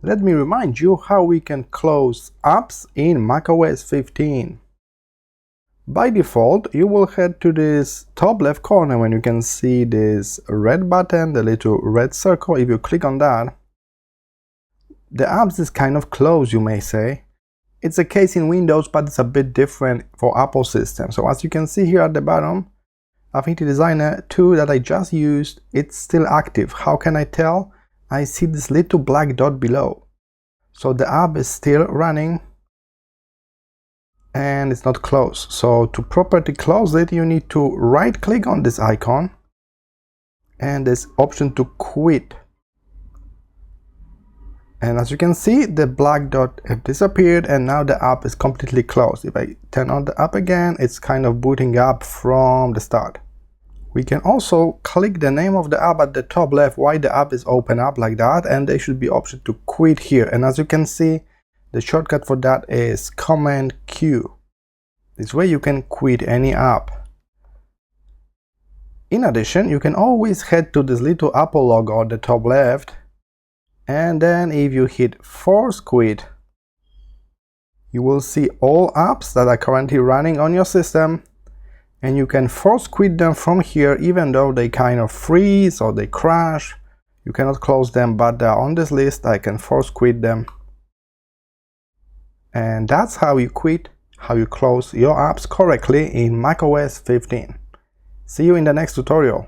Let me remind you how we can close apps in macOS 15. By default, you will head to this top left corner when you can see this red button, the little red circle. If you click on that, the apps is kind of closed, you may say. It's the case in Windows, but it's a bit different for Apple system. So as you can see here at the bottom, Affinity Designer 2 that I just used, it's still active. How can I tell? I see this little black dot below. So the app is still running and it's not closed. So to properly close it, you need to right click on this icon and this option to quit. And as you can see, the black dot have disappeared and now the app is completely closed. If I turn on the app again, it's kind of booting up from the start. We can also click the name of the app at the top left while the app is open up like that, and there should be option to quit here. And as you can see, the shortcut for that is Command Q. This way you can quit any app. In addition, you can always head to this little Apple logo at the top left, and then if you hit Force Quit, you will see all apps that are currently running on your system, and you can force quit them from here. Even though they kind of freeze or they crash, you cannot close them, but they are on this list. I can force quit them. And that's how you quit, how you close your apps correctly in macOS 15. See you in the next tutorial.